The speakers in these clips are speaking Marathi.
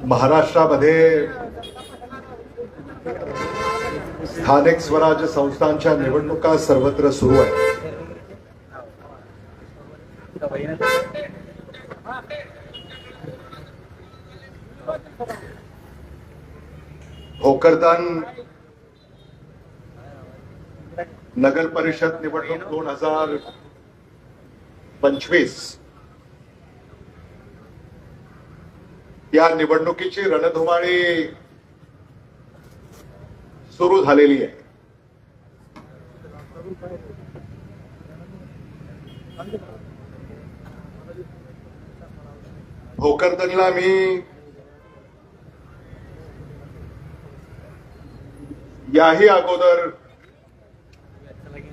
महाराष्ट्रामध्ये स्थानिक स्वराज्य संस्थांच्या निवडणुका सर्वत्र सुरू आहेत. भोकरदन नगर परिषद निवडणूक 2025 या निवडणुकीची रणधुमाळी सुरू झालेली आहे. भोकरदनला मी याही अगोदर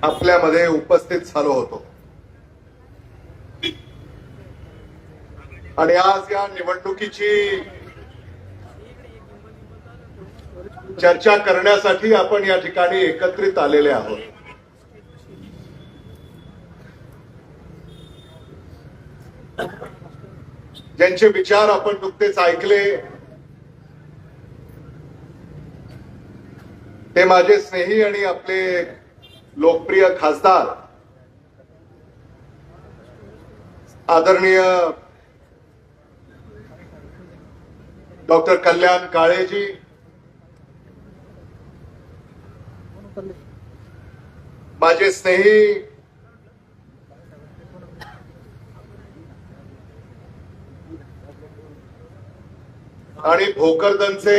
आपल्यामध्ये उपस्थित झालो होतो आणि आज या निवडणुकीची चर्चा करण्यासाठी आपण या ठिकाणी एकत्रित आलेले आहोत. ज्यांचे विचार आपण नुकतेच ऐकले ते माझे स्नेही आणि आपले लोकप्रिय खासदार आदरणीय डॉक्टर कल्याण काळेजी, माझे स्नेही आणि भोकरदनचे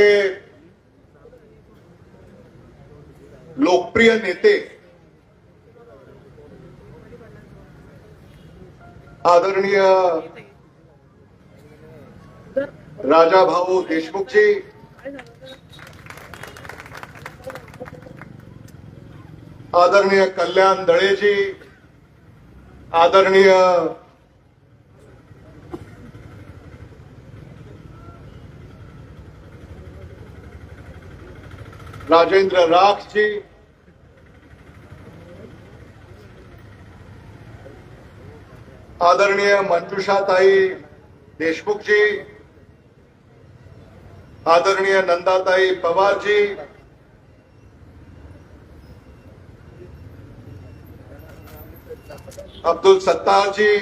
लोकप्रिय नेते आदरणीय राजाभाऊ देशमुखजी, आदरणीय कल्याण दळेजी, आदरणीय राजेंद्र राखजी, आदरणीय मंजुषाताई देशमुखजी, आदरणीय नंदाताई पवारजी, अब्दुल सत्तारजी,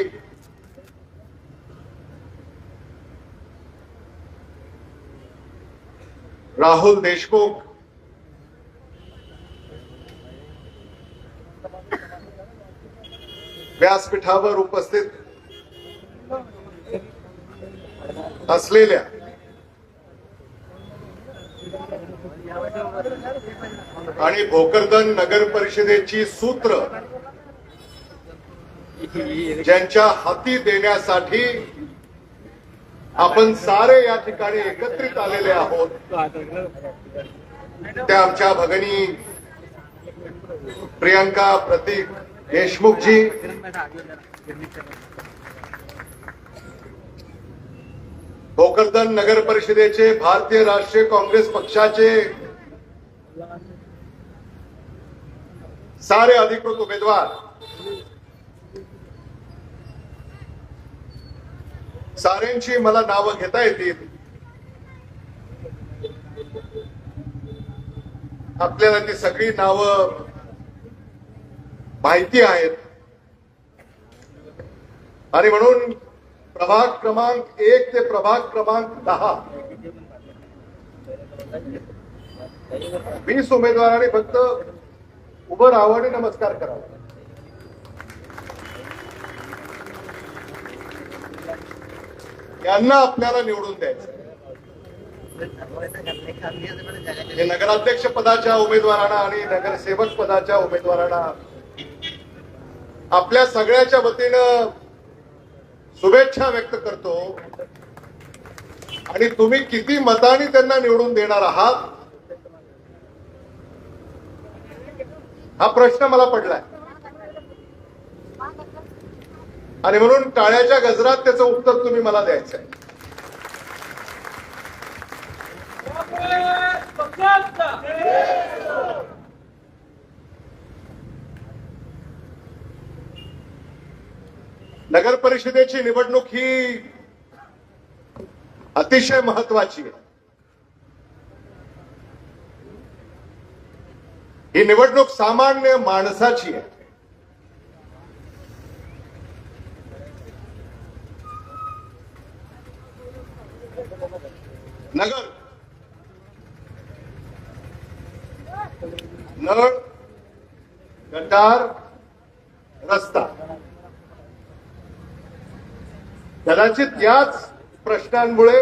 राहुल देशमुख, व्यासपीठावर उपस्थित असलेल्या आणि भोकरदन नगर परिषदेची सूत्र ज्यांच्या हाती देण्यासाठी आपण सारे या ठिकाणी एकत्रित आलेले आहोत, त्या आमच्या भगिनी प्रियंका प्रतीक देशमुखजी, भोकरदन नगर परिषदेचे भारतीय राष्ट्रीय काँग्रेस पक्षाचे सारे अधिकृत उमेदवार, साऱ्यांची मला नावं घेता येतील. आपल्याला ती सगळी नावं माहिती आहेत आणि म्हणून प्रभाग क्रमांक 1 ते प्रभाग क्रमांक 10 20 उमेदवारांनी फक्त उभं राहावं आणि नमस्कार करावा. यांना आपल्याला निवडून द्यायचं. हे नगराध्यक्ष पदाच्या उमेदवारांना आणि नगरसेवक पदाच्या उमेदवारांना आपल्या सगळ्याच्या वतीनं शुभेच्छा व्यक्त करतो आणि तुम्ही किती मतांनी त्यांना निवडून देणार आहात हा प्रश्न मला पडलाय आणि म्हणून टाळ्याच्या गजरात त्याचं उत्तर तुम्ही मला द्यायचंय. नगर परिषदेची निवडणूक ही अतिशय महत्वाची आहे. ही निवडणूक सामान्य माणसाची आहे. नगर, नळ, गटार, रस्ता, कदाचित याच प्रश्नांमुळे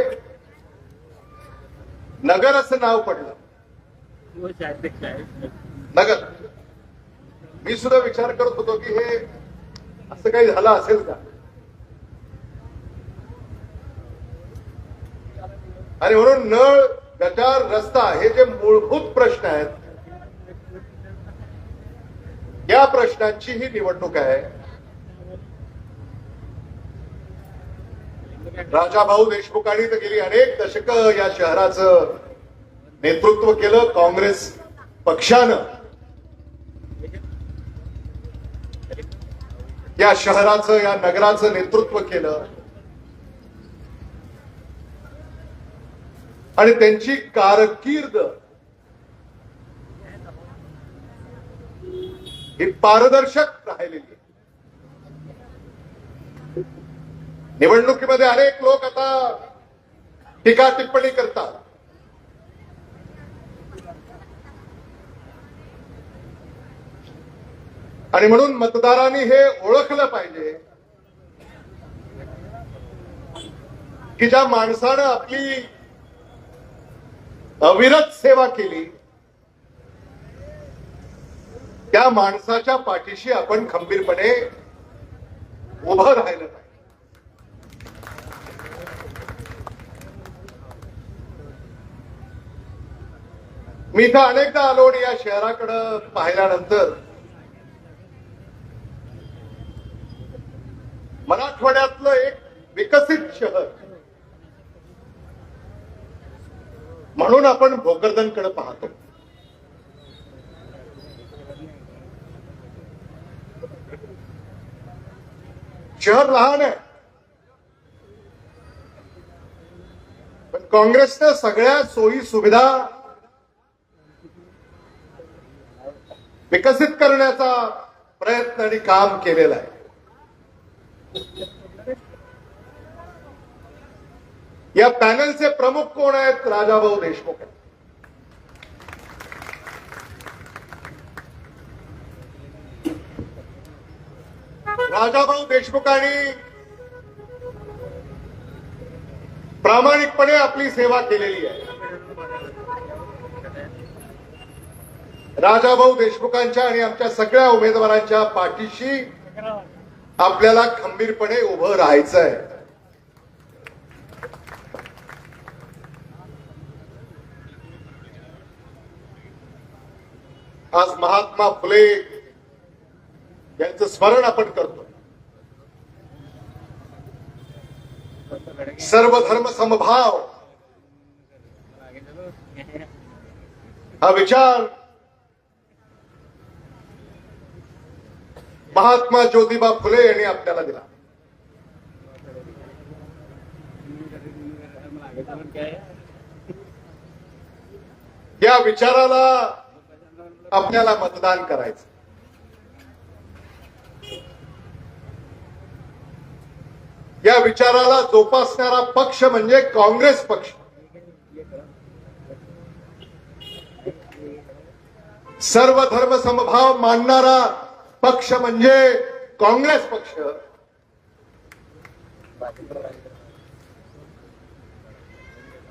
नगर असं नाव पडलं. नगर. मी सुद्धा विचार करत होतो की हे असं काही झालं असेल का, आणि म्हणून नळ, गटार, रस्ता हे जे मूलभूत प्रश्न आहेत, या प्रश्नांची ही निवडणूक आहे. राजाभाऊ देशमुखांनी तर गेली अनेक दशकं या शहराचं नेतृत्व केलं. काँग्रेस पक्षानं या शहराचं, या नगराचं नेतृत्व केलं आणि त्यांची कारकीर्द ही पारदर्शक राहिलेली आहे. निवडणुकीमध्ये अनेक लोक आता टीका टिप्पणी करतात. आणि म्हणून मतदारांनी हे ओळखलं पाहिजे की ज्या माणसानं आपली अविरत सेवा केली, त्या माणसाच्या पाठीशी आपण खंबीरपणे उभं राहिलं पाहिजे. मी इथं अनेकदा आलो आणि या शहराकडे पाहिल्यानंतर मराठवाड्यातलं एक विकसित शहर म्हणून आपण भोकरदनकडे पाहतो. शहर लहान आहे, पण काँग्रेसनं सगळ्या सोयी सुविधा विकसित करण्याचा प्रयत्न आणि काम केलेलं आहे. या पॅनलचे प्रमुख कोण आहेत? राजाभाऊ देशमुख आहेत. राजाभाऊ देशमुखांनी प्रामाणिकपणे आपली सेवा केलेली आहे. राजाभाऊ देशमुखांच्या आणि आमच्या सगळ्या उमेदवारांच्या पाठीशी आपल्याला खंबीरपणे उभं राहायचं आहे. आज महात्मा फुले यांचं स्मरण आपण करतो. सर्व धर्म समभाव हा विचार महात्मा ज्योतिबा फुले यांनी आपल्याला दिला. या विचाराला आपल्याला मतदान करायचं. या विचाराला जोपासणारा पक्ष म्हणजे काँग्रेस पक्ष. सर्व धर्म समभाव मानणारा पक्ष म्हणजे काँग्रेस पक्ष.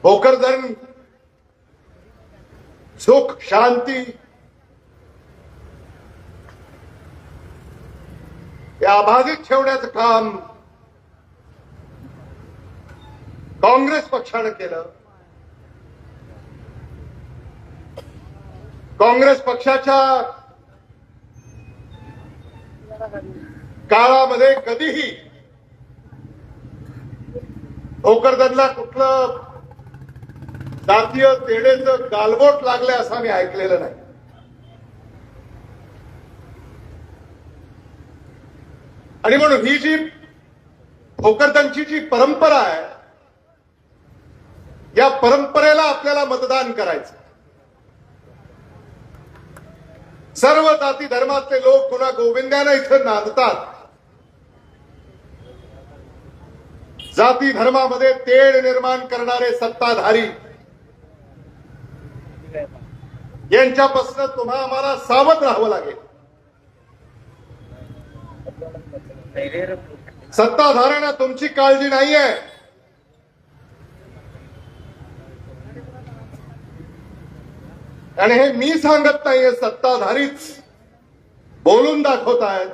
भोकरदन सुख शांती या अबाधित ठेवण्याचं काम काँग्रेस पक्षानं केलं. काँग्रेस पक्षाच्या काळामध्ये कधीही भोकरदनला कुठलं जातीय तेढेचं गालबोट लागलं असं मी ऐकलेलं नाही. आणि म्हणून ही जी भोकरदनची जी परंपरा आहे, या परंपरेला आपल्याला मतदान करायचं. सर्व जाती धर्मातले लोक पुन्हा गोविंद्यानं इथं नांदतात. जाती धर्मामध्ये तेढ निर्माण करणारे सत्ताधारी यांच्यापासून तुम्हा आम्हाला सावध राहावं लागेल. सत्ताधाऱ्यांना तुमची काळजी नाहीये. आणि हे मी सांगत नाहीये, सत्ताधारीच बोलून दाखवत आहेत.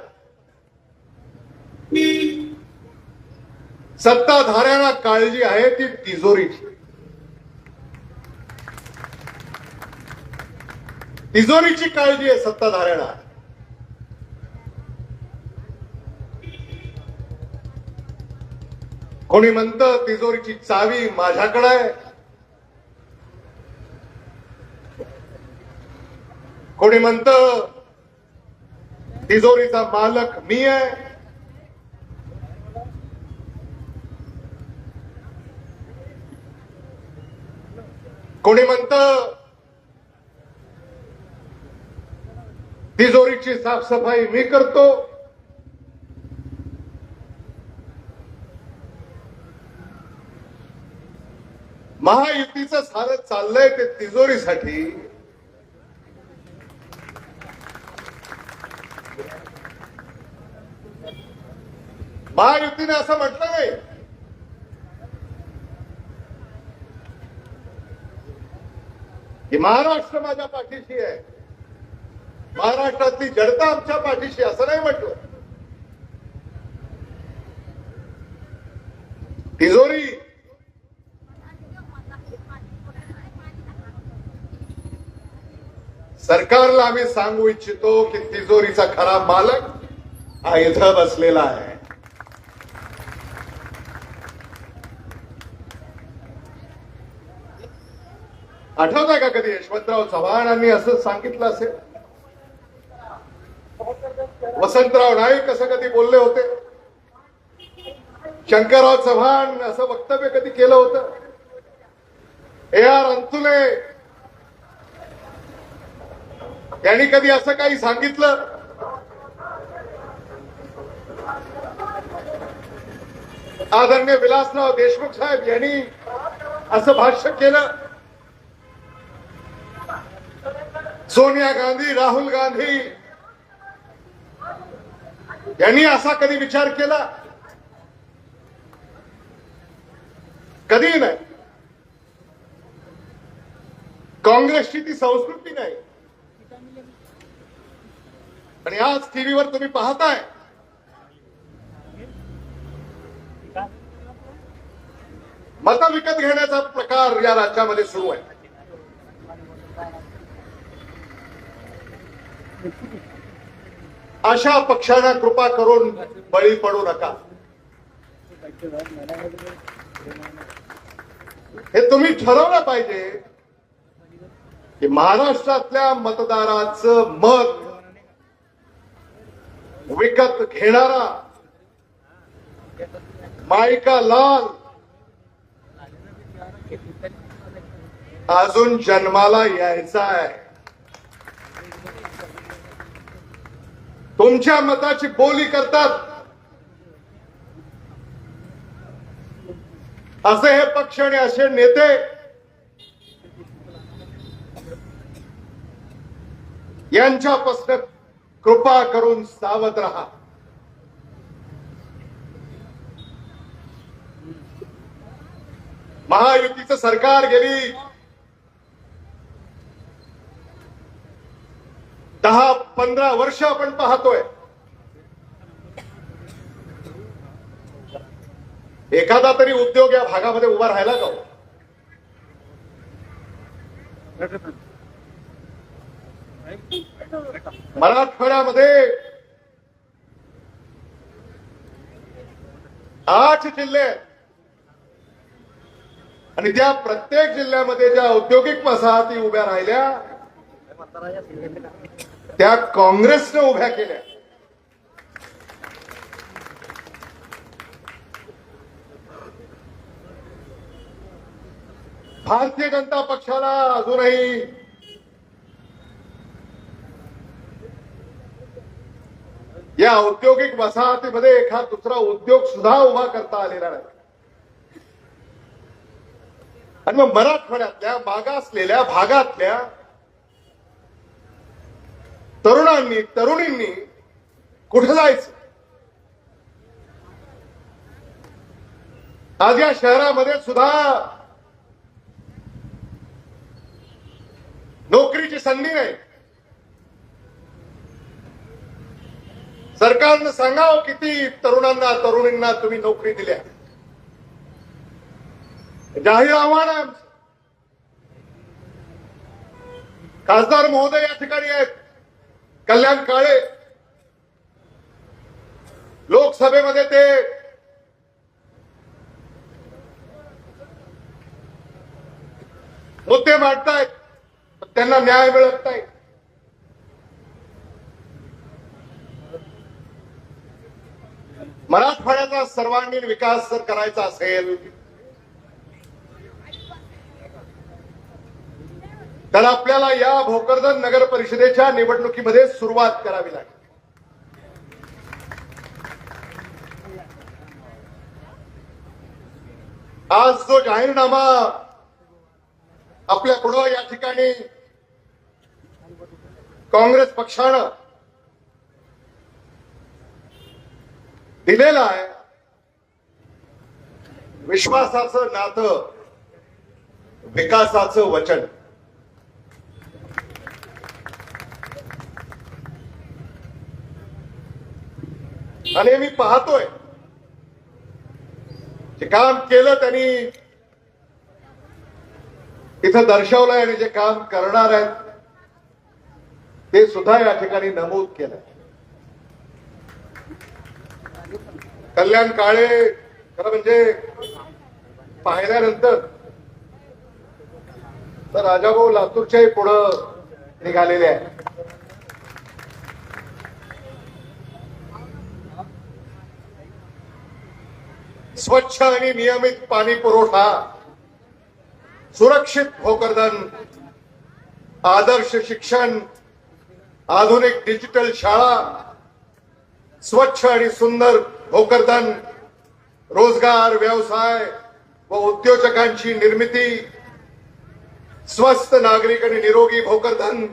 सत्ताधाऱ्यांना काळजी आहे ती तिजोरीची. तिजोरीची काळजी आहे सत्ताधाऱ्यांना. कोणी म्हणतं तिजोरीची चावी माझ्याकडे आहे, कोणी म्हणतं तिजोरीचा मालक मी आहे. कोणी म्हणतं तिजोरीची साफसफाई मी करतो. महायुतीचं सारं चाललंय ते तिजोरीसाठी. महायुतीने असं म्हटलं नाही की महाराष्ट्र माझ्या पाठीशी आहे, महाराष्ट्रातली जनता आमच्या पाठीशी, असं नाही म्हटलं. तिजोरी सरकारला आम्ही सांगू इच्छितो की तिजोरीचा खरा मालक हा इथं बसलेला आहे. आठवत आहे का कधी यशवंतराव चव्हाणांनी असं सांगितलं असेल? वसंतराव नाईक असं कधी बोलले होते? शंकरराव चव्हाण असं वक्तव्य कधी केलं होतं? AR अंतुले यांनी कधी असं काही सांगितलं? आदरणीय विलासराव देशमुख साहेब यांनी असं भाष्य केलं? सोनिया गांधी, राहुल गांधी यांनी असा कधी विचार केला? कधी नाही. काँग्रेसची ती संस्कृती नाही. आणि आज टीव्हीवर तुम्ही पाहताय मतं विकत घेण्याचा प्रकार या राज्यामध्ये सुरू आहे. अशा पक्षांना कृपा करून बळी पडू नका. हे तुम्ही ठरवलं पाहिजे की महाराष्ट्रातल्या मतदाराचं मत विकत घेणारा मायका लाल अजून जन्माला यायचा आहे. तुमच्या मताची बोली करतात असे हे पक्ष आणि असे नेते यांच्यापासून कृपा करून सावध राहा. महायुतीचं सरकार गेली 10-15 वर्ष आपण पाहतोय. एखादा तरी उद्योग या भागामध्ये उभा राहिला का? मराठवाड्यामध्ये 8 जिल्हे आहेत आणि त्या प्रत्येक जिल्ह्यामध्ये ज्या औद्योगिक वसाहती उभ्या राहिल्या त्या काँग्रेसने उभ्या केल्या. भारतीय जनता पक्षाला अजूनही या औद्योगिक वसाहतीमध्ये एखादा दुसरा उद्योग सुद्धा उभा करता आलेला नाही. आणि मग मराठवाड्यातल्या मागासलेल्या भागातल्या तरुणींनी कुठे जायचं? आज या शहरामध्ये सुद्धा नोकरीची संधी नाही. सरकारनं सांगावं किती तरुणींना तुम्ही नोकरी दिल्या. जाहीर आव्हान आहे आमचं. खासदार महोदय या ठिकाणी आहेत, कल्याण काळे. लोकसभेमध्ये ते मुद्दे मांडतायत, त्यांना न्याय मिळत नाही. मराठवाड्याचा सर्वांगीण विकास जर करायचा असेल तर आपल्याला या भोकरदन नगर परिषदेच्या निवडणुकीमध्ये सुरुवात करावी लागेल. आज जो जाहीरनामा आपल्या पुढं या ठिकाणी काँग्रेस पक्षानं दिलेला आहे, विश्वासाचं नातं, विकासाचं वचन. आणि मी पाहतोय जे काम केलं त्यांनी इथं दर्शवलंय आणि जे काम करणार आहेत ते सुद्धा या ठिकाणी नमूद केलंय. कल्याण काळे खरं म्हणजे पाहिल्यानंतर तर राजाभाऊ लातूरच्याही पुढं निघालेले आहे. स्वच्छ आणि नियमित पाणी पुरवठा, सुरक्षित भोकरदन, आदर्श शिक्षण, आधुनिक डिजिटल शाळा, स्वच्छ आणि सुंदर भोकरदन, रोजगार, व्यवसाय व उद्योजकांची निर्मिती, स्वस्थ नागरिक आणि निरोगी भोकरदन,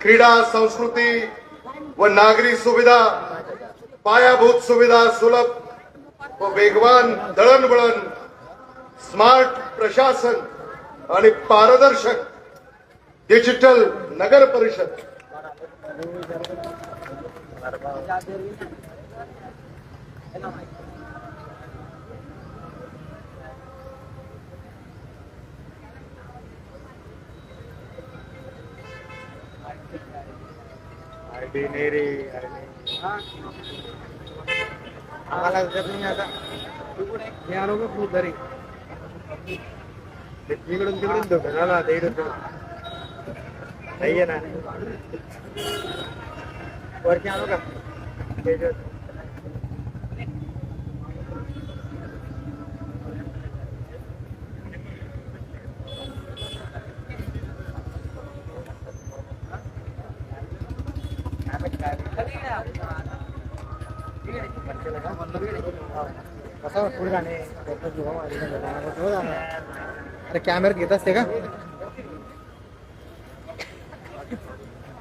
क्रीडा, संस्कृती व नागरी सुविधा, पायाभूत सुविधा, सुलभ व वेगवान दळणवळण, स्मार्ट प्रशासन आणि पारदर्शक डिजिटल नगर परिषद. आयडी नाही रे, आम्हाला जर नाही आता मी आलो का खूप घरी इकडून तिकडून धोका झाला आता इकडून नाहीये ना वरती आलो का कसा पुढे जाणे अरे कॅमेरा घेत असते का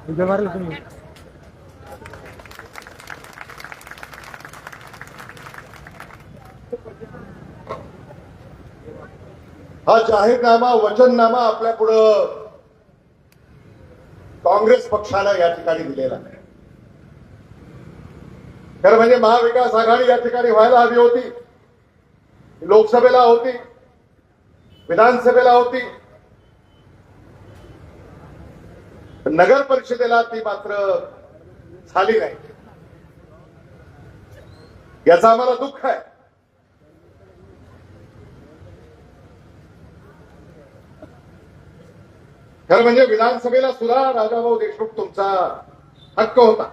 उद्या मारलं तुम्ही. हा जाहीरनामा, वचननामा आपल्या पुढं काँग्रेस पक्षानं या ठिकाणी दिलेला आहे. खरं म्हणजे महाविकास आघाडी या ठिकाणी व्हायला हवी होती, लोकसभेला होती, विधानसभेला होती, नगर परिषदेला ती मात्र झाली नाही. याचं आम्हाला दुःख आहे. खरं म्हणजे विधानसभेला सुद्धा राजाभाऊ देशमुख तुमचा हक्क होता.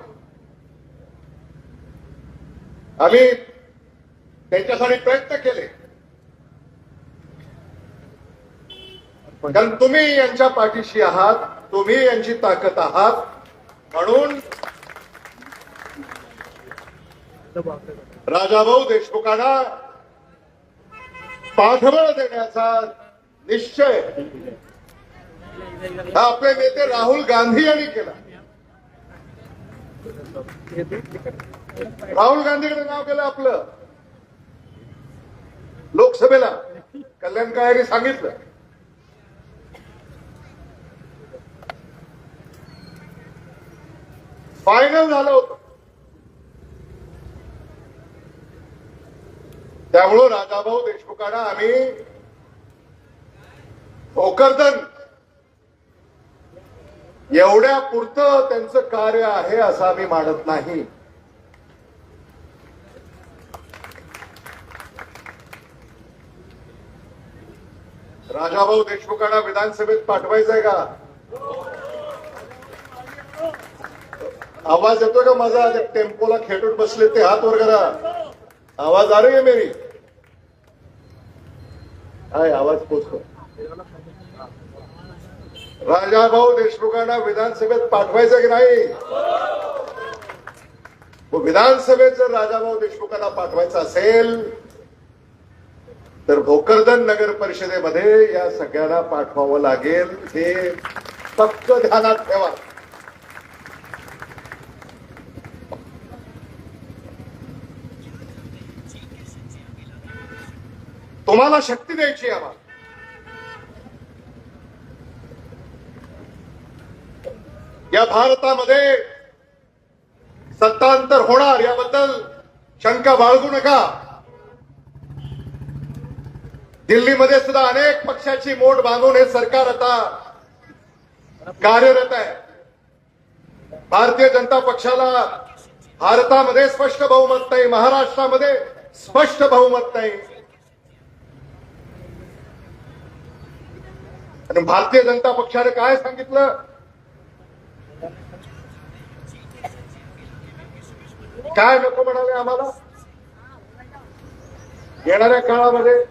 आम्ही त्यांच्यासाठी प्रयत्न केले, कारण तुम्ही यांच्या पाठीशी आहात, तुम्ही यांची ताकद आहात, म्हणून राजाभाऊ देशमुखांना पाठबळ देण्याचा निश्चय हा आपले नेते राहुल गांधी यांनी केला. राहुल गांधीकडे नाव केलं आपलं लोकसभेला. कल्याण काळेंनी सांगितलं फायनल झालं होतं. त्यामुळं राजाभाऊ देशमुखांना आम्ही भोकरदन एवढ्या पुरतं त्यांचं कार्य आहे असं आम्ही मानत नाही. राजाभाऊ देशमुखांना विधानसभेत पाठवायचंय का? आवाज येतो का माझा? टेम्पोला खेटून बसले ते हात वर करा. आवाज आ रही है मेरी? आहे आवाज पोचतो. राजाभाऊ देशमुखांना विधानसभेत पाठवायचं की नाही? विधानसभेत जर राजाभाऊ देशमुखांना पाठवायचं असेल तर भोकरदन नगर परिषदेमध्ये या सगळ्यांना पाठवावं लागेल. हे फक्त ध्यानात ठेवा. तुम्हाला शक्ती द्यायची आम्हाला. या भारतामध्ये सत्तांतर होणार याबद्दल शंका बाळगू नका. दिल्लीमध्ये सुद्धा अनेक पक्षाची मोठ बांधून हे सरकार आता कार्यरत आहे. भारतीय जनता पक्षाला भारतामध्ये स्पष्ट बहुमत नाही, महाराष्ट्रामध्ये स्पष्ट बहुमत नाही. आणि भारतीय जनता पक्षाने काय सांगितलं? काय नको म्हणाले आम्हाला येणाऱ्या काळामध्ये?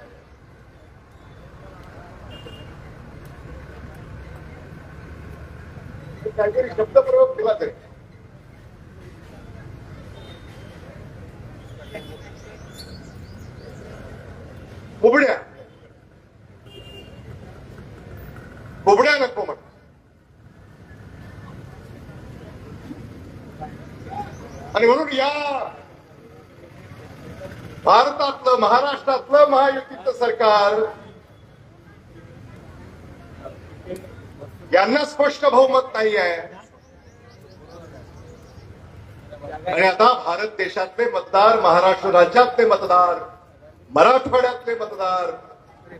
काहीतरी शब्दप्रयोग केला तरी बुबड्या नको म्हण. आणि म्हणून या भारतातलं महाराष्ट्रातलं महायुतीचं सरकार यांना स्पष्ट बहुमत नाही आहे. आणि आता भारत देशातले मतदार, महाराष्ट्र राज्यातले मतदार, मराठवाड्यातले मतदार,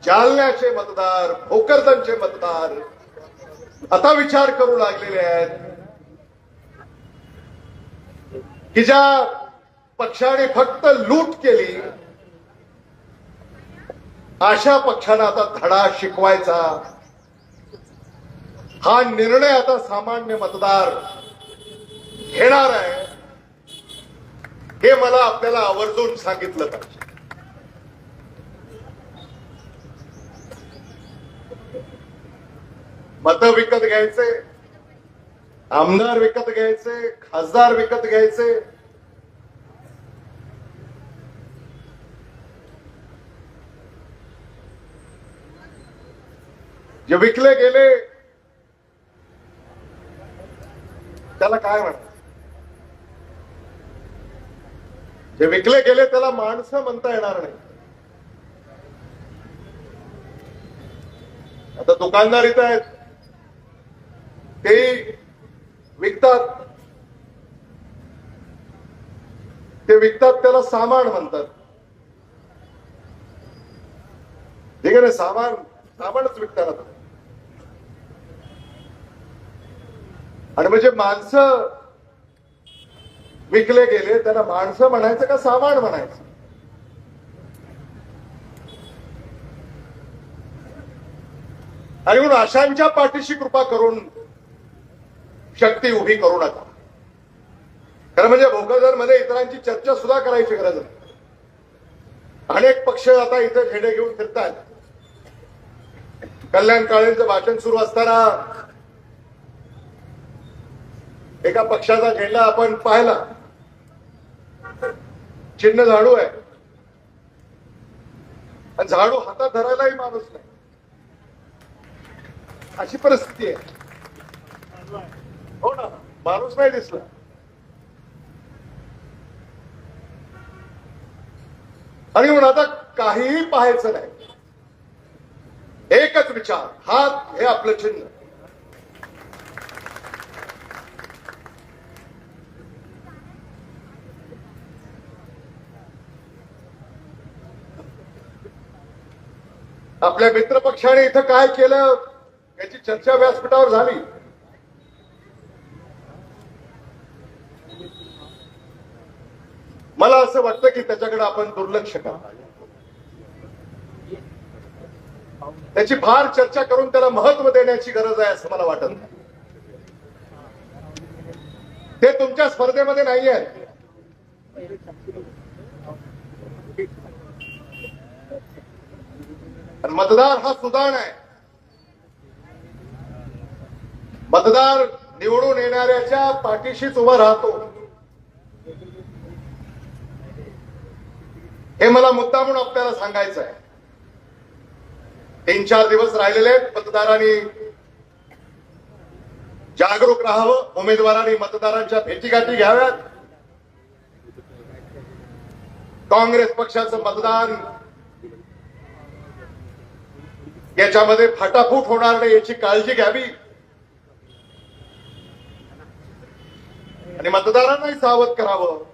जालन्याचे मतदार, भोकरदनचे मतदार आता विचार करू लागलेले आहेत की ज्या पक्षाने फक्त लूट केली अशा पक्षांना आता धडा शिकवायचा. हा निर्णय आता सामान्य मतदार घेणार आहे हे मला आपल्याला आवर्जून सांगितलं पाहिजे. मतं विकत घ्यायचे, आमदार विकत घ्यायचे, खासदार विकत घ्यायचे, जे विकले गेले त्याला काय म्हणतात? जे विकले गेले त्याला माणसं म्हणता येणार नाही. आता दुकानदार इथं आहेत, ते विकतात, त्याला सामान म्हणतात. ठीक आहे ना? सामानच विकतात. आणि म्हणजे माणसं विकले गेले त्याला माणसं म्हणायचं का सामान म्हणायचं? आणि म्हणून अशांच्या पाठीशी कृपा करून शक्ती उभी करू नका. खरं म्हणजे भोकरदन मध्ये इतरांची चर्चा सुद्धा करायची गरज नाही. अनेक पक्ष आता इथं झेंडे घेऊन फिरतात. कल्याण काळेंचं भाषण सुरू असताना एका पक्षाचा झेंडा आपण पाहिला. चिन्ह झाडू आहे आणि झाडू हातात धरायलाही माणूस नाही, अशी परिस्थिती आहे. हो ना, माणूस नाही दिसला. आणि म्हणून आता काहीही पाहायचं नाही, एकच विचार, हात हे आपलं चिन्ह. आपल्या मित्रपक्षाने इथं काय केलं याची चर्चा व्यासपीठावर झाली. मला असं वाटतं की त्याच्याकडे आपण दुर्लक्ष करा, त्याची फार चर्चा करून त्याला महत्व देण्याची गरज आहे असं मला वाटत नाही. ते तुमच्या स्पर्धेमध्ये नाही आहे. मतदार हा सुदान आहे. मतदार निवडून येणाऱ्याच्या पाठीशीच उभा राहतो. हे मला मुद्दामून आपल्याला सांगायचं आहे. 3-4 दिवस राहिलेले आहेत. मतदारांनी जागरूक राहावं, उमेदवारांनी मतदारांच्या भेटीगाठी घ्याव्यात. काँग्रेस पक्षाचं मतदान याच्यामध्ये फाटाफूट होणार नाही याची काळजी घ्यावी आणि मतदारांनाही सावध करावं.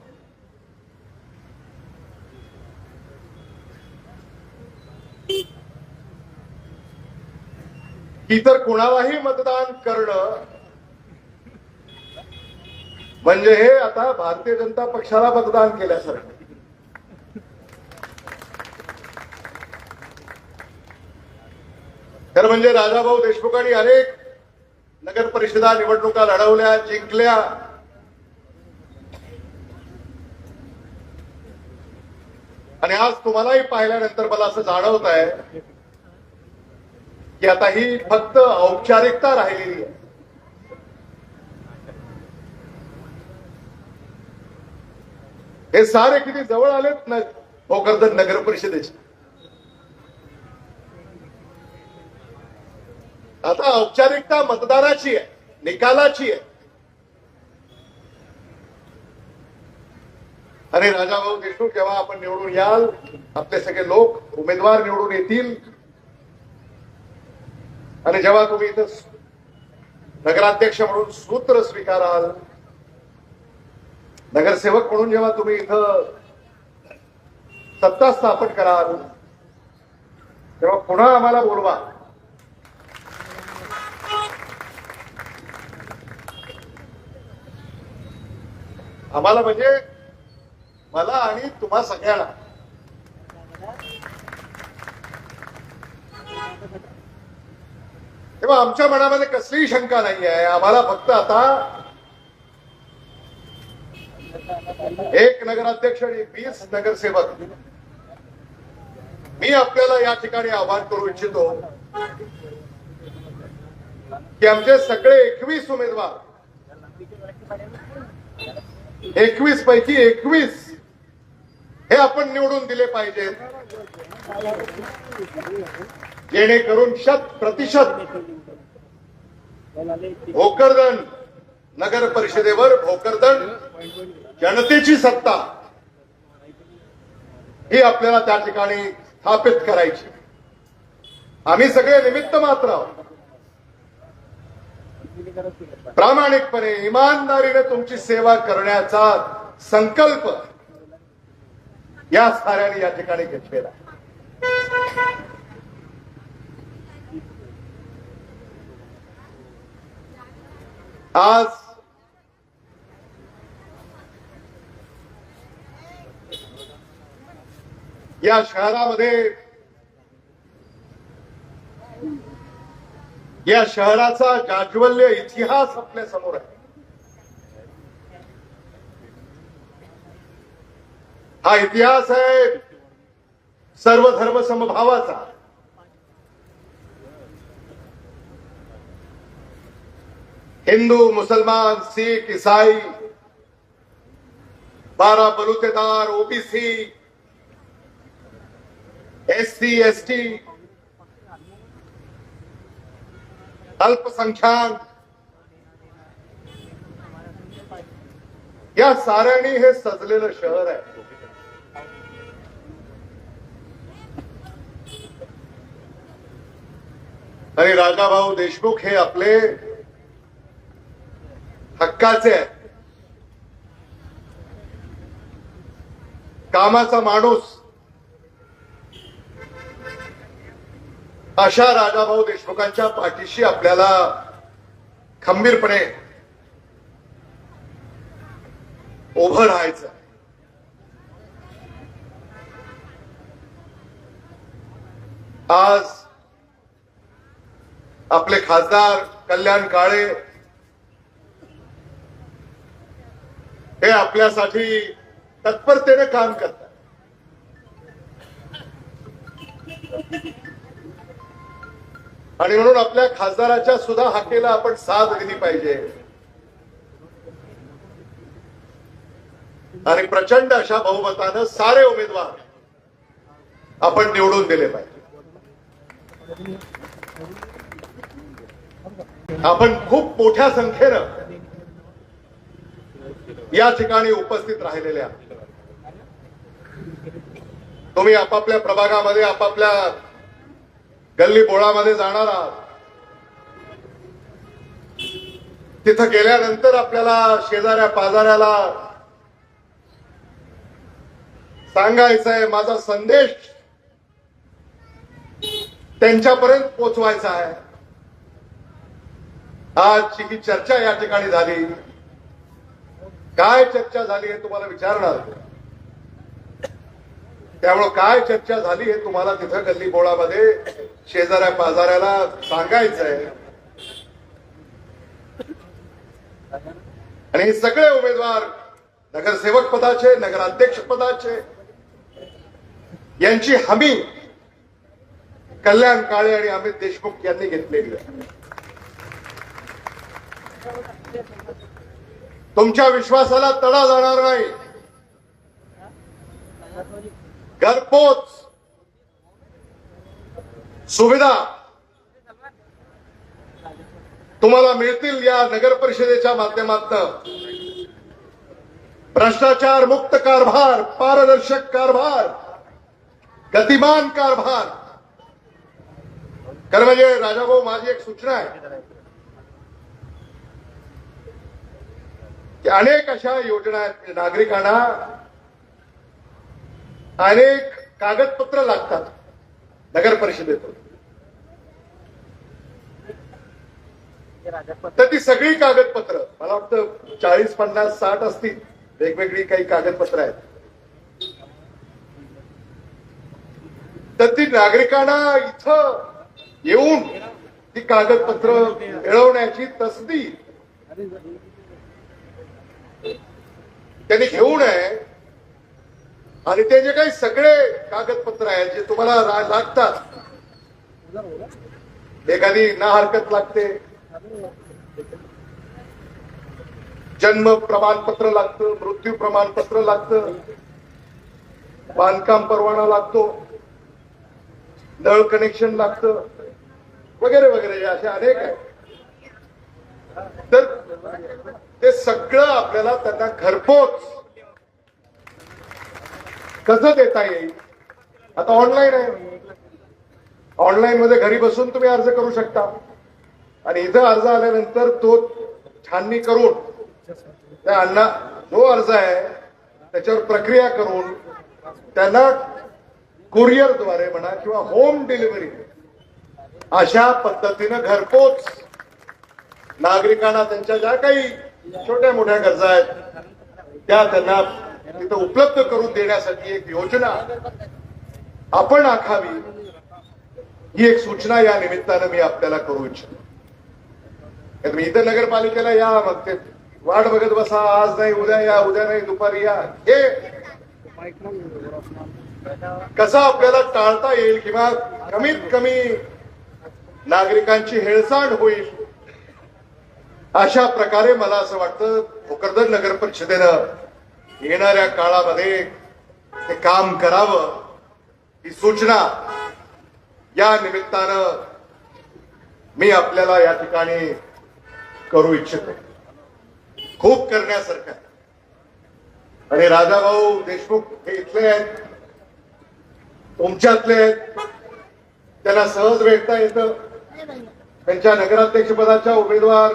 इतर कुणालाही मतदान करणं म्हणजे हे आता भारतीय जनता पक्षाला मतदान केल्यासारखं. खरं म्हणजे राजाभाऊ देशमुखांनी अनेक नगर परिषदा निवडणुका लढवल्या, जिंकल्या. आणि आज तुम्हालाही पाहिल्यानंतर मला असं जाणवत आहे की आता ही फक्त औपचारिकता राहिलेली आहे. हे सारे किती जवळ आलेत ना भोकरदन नगर परिषदेचे. आता औपचारिकता मतदाराची आहे, निकालाची आहे. आणि राजाभाऊ देशमुख जेव्हा आपण निवडून याल, आपले सगळे लोक उमेदवार निवडून येतील आणि जेव्हा तुम्ही इथं नगराध्यक्ष म्हणून सूत्र स्वीकाराल, नगरसेवक म्हणून जेव्हा तुम्ही इथं सत्ता स्थापन कराल, तेव्हा पुन्हा आम्हाला बोलवा. आम्हाला म्हणजे मला आणि तुम्हा सगळ्यांना. तेव्हा आमच्या मनामध्ये कसलीही शंका नाही आहे. आम्हाला फक्त आता एक नगराध्यक्ष आणि 20 नगरसेवक. मी आपल्याला या ठिकाणी आवाहन करू इच्छितो की आमचे सगळे 21 उमेदवार, 21 पैकी 21 हे आपण निवडून दिले पाहिजेत, जेणेकरून 100% भोकरदन नगर परिषदेवर भोकरदन जनतेची सत्ता ही आपल्याला त्या ठिकाणी स्थापित करायची. आम्ही सगळे निमित्त मात्र आहोत. प्रामाणिकपणे इमानदारीने तुमची सेवा करण्याचा संकल्प या साऱ्यांनी या ठिकाणी घेतलेला. आज या शहरामध्ये, या शहराचा जाज्वल्य इतिहास आपल्या समोर आहे. हा इतिहास आहे सर्व धर्म समभावाचा. हिंदू, मुसलमान, शीख, ईसाई, 12 बलुतेदार, ओबीसी, एससी, एसटी, अल्पसंख्याक या साऱ्यांनी हे सजलेलं शहर आहे. आणि राजाभाऊ देशमुख हे आपले हक्काचे आहेत. कामाचा माणूस अशा राजाभाऊ देशमुखांच्या पाठीशी आपल्याला खंबीरपणे उभं राहायचं. आज आपले खासदार कल्याण काळे हे आपल्यासाठी तत्परतेने काम करतात. आणि म्हणून आपल्या खासदाराच्या सुद्धा हाकेला आपण साथ दिली पाहिजे आणि प्रचंड अशा बहुमतानं सारे उमेदवार आपण निवडून दिले पाहिजे. आपण खूप मोठ्या संख्येनं या ठिकाणी उपस्थित राहिलेले आहात. तुम्ही आपापल्या प्रभागामध्ये आपापल्या गल्ली बोळामध्ये जाणार आहात. तिथं गेल्यानंतर आपल्याला शेजाऱ्या पाजाऱ्याला सांगायचंय, माझा संदेश त्यांच्यापर्यंत पोचवायचा आहे. आजची ही चर्चा या ठिकाणी झाली. काय चर्चा झाली हे तुम्हाला विचारणार. त्यामुळे काय चर्चा झाली हे तुम्हाला तिथं गल्ली बोळामध्ये शेजाऱ्या पाजाऱ्याला सांगायचंय. आणि हे सगळे उमेदवार नगरसेवक पदाचे, नगराध्यक्ष पदाचे, यांची हमी कल्याण काळे आणि अमित देशमुख यांनी घेतलेली आहे. तुमच्या विश्वासाला तडा जाणार नाही. घरपोच सुविधा तुम्हाला मिळतील या नगर परिषदेच्या माध्यमातून. भ्रष्टाचार मुक्त कारभार, पारदर्शक कारभार, गतिमान कारभार. खरं म्हणजे राजाभाऊ, माझी एक सूचना आहे की अनेक अशा योजना आहेत. नागरिकांना अनेक कागदपत्र लागतात नगर परिषदेतून. तर ती सगळी कागदपत्र, मला वाटतं 40, 50, 60 असतील वेगवेगळी काही कागदपत्र आहेत. तर ती नागरिकांना इथं येऊन ती कागदपत्र मिळवण्याची तसदी त्यांनी घेऊ नये. आणि ते जे काही सगळे कागदपत्र आहेत जे तुम्हाला लागतात, एखादी ना हरकत लागते, जन्म प्रमाणपत्र लागतं, मृत्यू प्रमाणपत्र लागतं, बांधकाम परवाना लागतो, नळ कनेक्शन लागतं, वगैरे वगैरे असे अनेक आहेत. तर ते सगळं आपल्याला त्यांना घरपोच कसं देता येईल. आता ऑनलाईन आहे. ऑनलाईन मध्ये घरी बसून तुम्ही अर्ज करू शकता. आणि इथं अर्ज आल्यानंतर तो छाननी करून त्या अण्णा जो अर्ज आहे त्याच्यावर प्रक्रिया करून त्यांना कुरिअरद्वारे म्हणा किंवा होम डिलिव्हरी अशा पद्धतीनं घरपोच नागरिकांना त्यांच्या ज्या काही छोट्या मोठ्या गरजा आहेत त्या त्यांना तिथं उपलब्ध करून देण्यासाठी एक योजना आपण आखावी, ही एक सूचना या निमित्तानं मी आपल्याला करू इच्छितो. तुम्ही इथं नगरपालिकेला या, मग ते वाट बघत बसा, आज नाही उद्या या, उद्या नाही दुपारी या, हे कसं आपल्याला टाळता येईल किंवा कमीत कमी नागरिकांची हेळसांड होईल अशा प्रकारे मला असं वाटतं भोकरदन नगर परिषदेनं येणाऱ्या काळामध्ये ते काम करावं ही सूचना या निमित्तानं मी आपल्याला या ठिकाणी करू इच्छितो. खूप करण्यासारखं आहे. आणि राजाभाऊ देशमुख हे इथले आहेत, तुमच्यातले आहेत, त्यांना सहज भेटता येतं. त्यांच्या नगराध्यक्षपदाच्या उमेदवार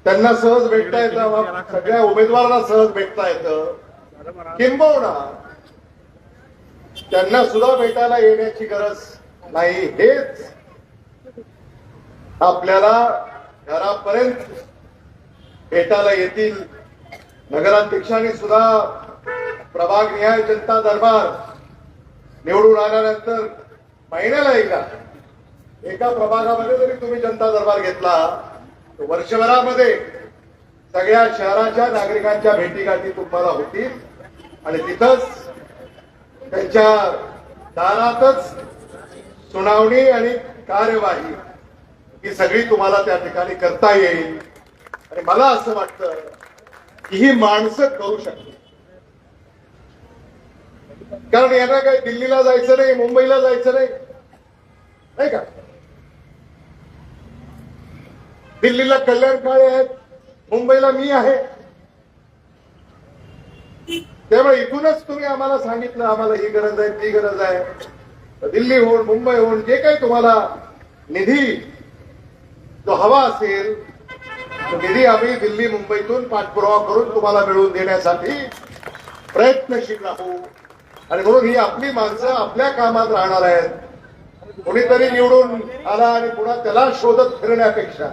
त्यांना सहज भेटता येतं, सगळ्या उमेदवारांना सहज भेटता येतं. किंबहुना त्यांना सुद्धा भेटायला येण्याची गरज नाही. हेच आपल्याला घरापर्यंत भेटायला येतील. नगराध्यक्षांनी सुद्धा प्रभाग निहाय जनता दरबार निवडून आल्यानंतर महिन्याला एका प्रभागामध्ये जरी तुम्ही जनता दरबार घेतला तर वर्षभरामध्ये सगळ्या शहराच्या नागरिकांच्या भेटीगाठी तुम्हाला होतील. आणि तिथंच त्यांच्या दारातच सुनावणी आणि कार्यवाही ही सगळी तुम्हाला त्या ठिकाणी करता येईल. आणि मला असं वाटतं की ही माणसं करू शकतात. कारण यांना काही दिल्लीला जायचं नाही, मुंबईला जायचं नाही, नाही का? दिल्लीला कल्याण काळे आहेत, मुंबईला मी आहे. त्यामुळे इथूनच तुम्ही आम्हाला सांगितलं आम्हाला ही गरज आहे, ती गरज आहे. दिल्लीहून, मुंबईहून जे काही तुम्हाला निधी जो हवा असेल तो निधी आम्ही दिल्ली, मुंबईतून पाठपुरावा करून तुम्हाला मिळवून देण्यासाठी प्रयत्नशील राहू. आणि म्हणून ही आपली माणसं आपल्या कामात राहणार आहेत. कोणीतरी निवडून आला आणि पुन्हा त्याला शोधत फिरण्यापेक्षा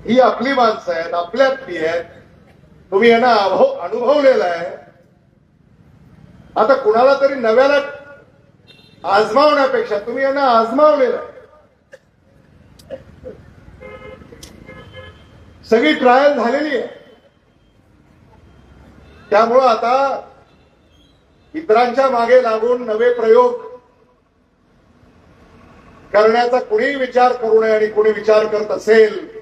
ही आपली माणसं आहेत, आपल्यातली आहेत. तुम्ही यांना अनुभवलेला आहे. आता कुणाला तरी नव्याला आजमावण्यापेक्षा तुम्ही यांना आजमावलेलं आहे. सगळी ट्रायल झालेली आहे. त्यामुळं आता इतरांच्या मागे लागून नवे प्रयोग करण्याचा कुणीही विचार करू नये. आणि कुणी विचार करत असेल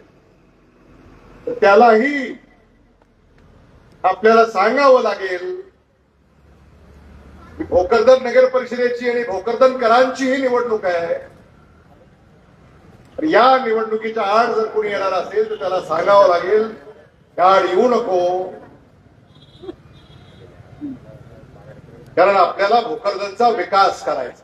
तर त्यालाही आपल्याला सांगावं लागेल की भोकरदन नगर परिषदेची आणि भोकरदनकरांची ही निवडणूक आहे. या निवडणुकीच्या आड जर कोणी येणार असेल तर त्याला सांगावं लागेल आड येऊ नको. कारण आपल्याला भोकरदनचा विकास करायचा.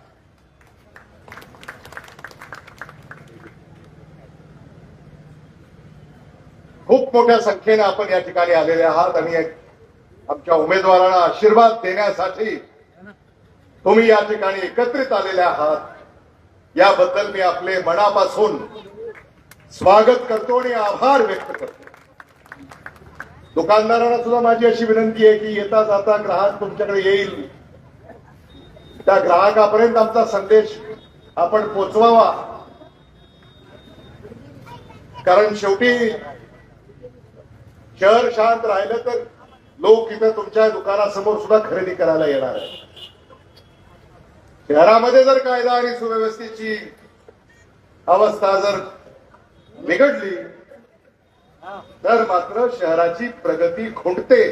खूप मोठ्या संख्येने आपण या ठिकाणी आलेले आहात आणि आमच्या उमेदवारांना आशीर्वाद देण्यासाठी तुम्ही या ठिकाणी एकत्रित आलेले आहात. याबद्दल मी आपले मनापासून स्वागत करतो आणि आभार व्यक्त करतो. दुकानदारांना सुद्धा माझी अशी विनंती आहे की येता जाता ग्राहक तुमच्याकडे येईल, त्या ग्राहकापर्यंत आमचा संदेश आपण पोचवावा. कारण शेवटी शहर शांत राहिलं तर लोक इथं तुमच्या दुकानासमोर सुद्धा खरेदी करायला येणार आहे. शहरामध्ये जर कायदा आणि सुव्यवस्थेची अवस्था जर बिघडली तर मात्र शहराची प्रगती खुंटते.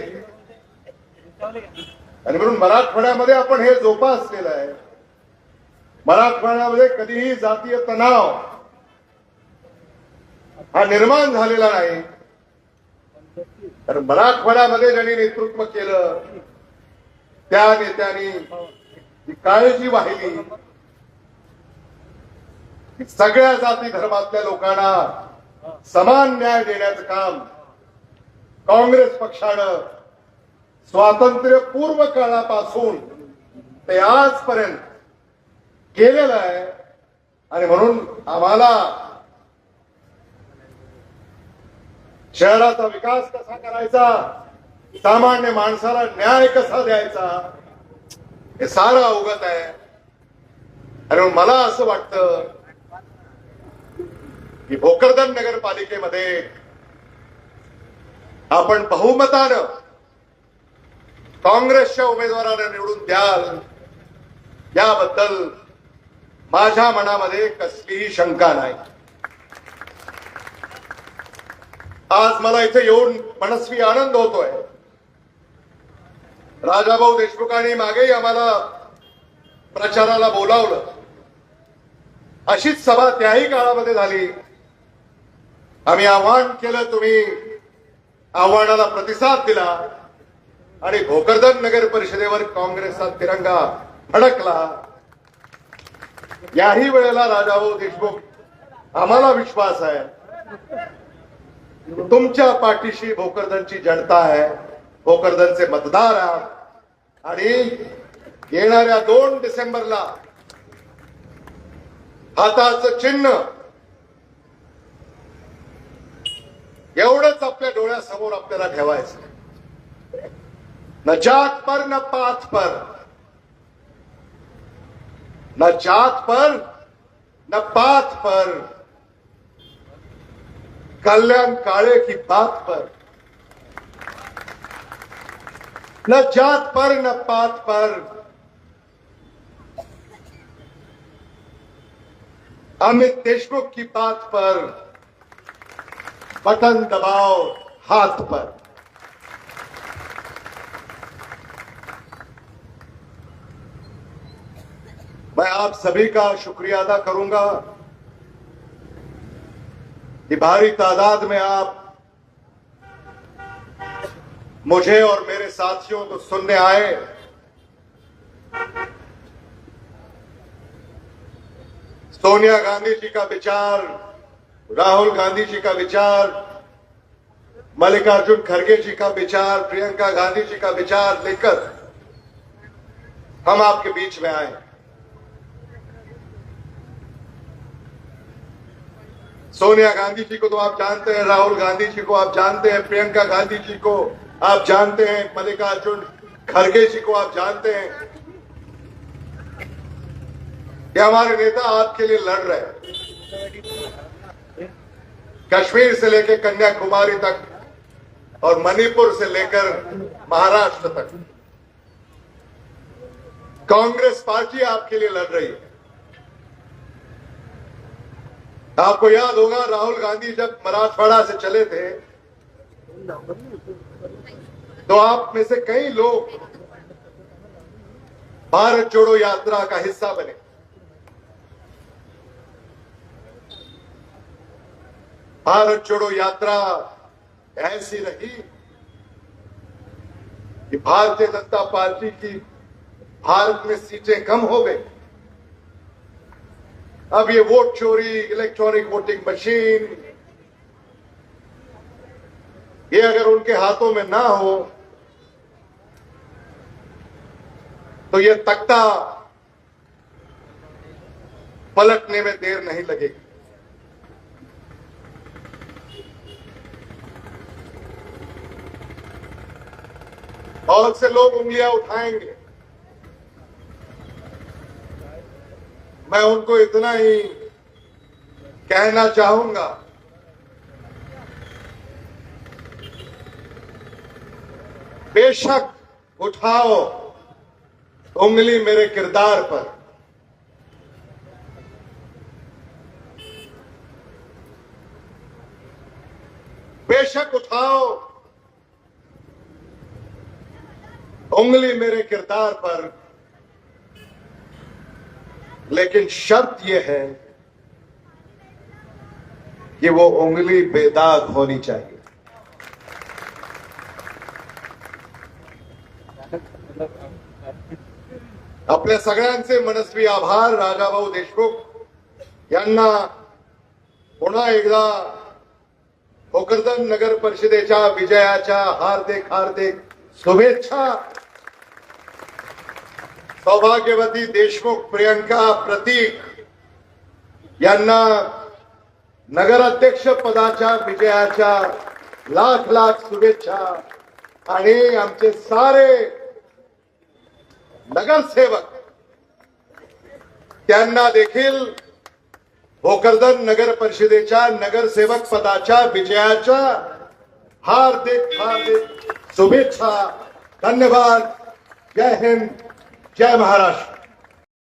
आणि म्हणून मराठवाड्यामध्ये आपण हे जोपासलेलं आहे. मराठवाड्यामध्ये कधीही जातीय तणाव हा निर्माण झालेला नाही. तर मराठवाड्यामध्ये ज्यांनी नेतृत्व केलं त्या नेत्यांनी ही काळजी वाहिली. सगळ्या जाती धर्मातल्या लोकांना समान न्याय देण्याचं काम काँग्रेस पक्षानं स्वातंत्र्यपूर्व काळापासून ते आजपर्यंत केलेलं आहे. आणि म्हणून आम्हाला शहराचा विकास कसा करायचा, सामान्य माणसाला न्याय कसा द्यायचा हे सारं अवगत आहे. आणि मला असं वाटतं की भोकरदन नगरपालिकेमध्ये आपण बहुमतानं काँग्रेसच्या उमेदवाराला निवडून द्याल याबद्दल माझ्या मनामध्ये कसलीही शंका नाही. आज मला इथे येऊन मनस्वी आनंद होतोय. राजाभाऊ देशमुखांनी मागेही आम्हाला प्रचाराला बोलावलं. अशीच सभा त्याही काळामध्ये झाली. आम्ही आव्हान केलं, तुम्ही आव्हानाला प्रतिसाद दिला आणि भोकरदन नगर परिषदेवर काँग्रेसचा तिरंगा फडकला. याही वेळेला राजाभाऊ देशमुख, आम्हाला विश्वास आहे तुमच्या पाठीशी भोकरदनची जनता आहे, भोकरदनचे मतदार आहात आणि येणाऱ्या 2 डिसेंबरला हाताचं चिन्ह एवढंच आपल्या डोळ्यासमोर आपल्याला ठेवायचं. न जात पर न पात पर, न जात पर न पात पर, कल्याण काळे की बात पर. न जात पर न पात पर, अमित देशमुख की बात पर, बटन दबाओ हाथ पर. मैं आप सभी का शुक्रिया अदा करूंगा कि भारी तादाद में आप मुझे और मेरे साथियों को सुनने आए. सोनिया गांधी जी का विचार, राहुल गांधी जी का विचार, मल्लिकार्जुन खड़गे जी का विचार, प्रियंका गांधी जी का विचार लेकर हम आपके बीच में आए. सोनिया गांधी जी को तो आप जानते हैं, राहुल गांधी जी को आप जानते हैं, प्रियंका गांधी जी को आप जानते हैं, मल्लिकार्जुन खड़गे जी को आप जानते हैं. ये हमारे नेता आपके लिए लड़ रहे हैं. कश्मीर से लेकर कन्याकुमारी तक और मणिपुर से लेकर महाराष्ट्र तक कांग्रेस पार्टी आपके लिए लड़ रही है. आपको याद होगा, राहुल गांधी जब मराठवाड़ा से चले थे तो आप में से कई लोग भारत जोड़ो यात्रा का हिस्सा बने. भारत जोड़ो यात्रा ऐसी रही कि भारतीय जनता पार्टी की भारत में सीटें कम हो गई. अब ये वोट चोरी, इलेक्ट्रॉनिक वोटिंग मशीन, ये अगर उनके हाथों में ना हो तो ये तख्ता पलटने में देर नहीं लगेगी. बहुत से लोग उंगलियां उठाएंगे. मैं उनको इतना ही कहना चाहूंगा, बेशक उठाओ उंगली मेरे किरदार पर, बेशक उठाओ उंगली मेरे किरदार पर, लेकिन शर्त यह है कि वो उंगली बेदाग होनी चाहिए. आपल्या सगळ्यांचे मनस्वी आभार. राजाभाऊ देशमुख यांना पुन्हा एकदा भोकरदन नगर परिषदेच्या विजयाच्या हार्दिक हार्दिक शुभेच्छा. सौभाग्यवती देशमुख प्रियंका प्रतीक यांना नगराध्यक्ष पदाच्या विजयाच्या लाख लाख शुभेच्छा. आणि आमचे सारे नगरसेवक त्यांना देखील भोकरदन नगर परिषदेच्या नगरसेवक पदाच्या विजयाच्या हार्दिक हार्दिक शुभेच्छा. धन्यवाद. जय हिंद, जय महाराष्ट्र.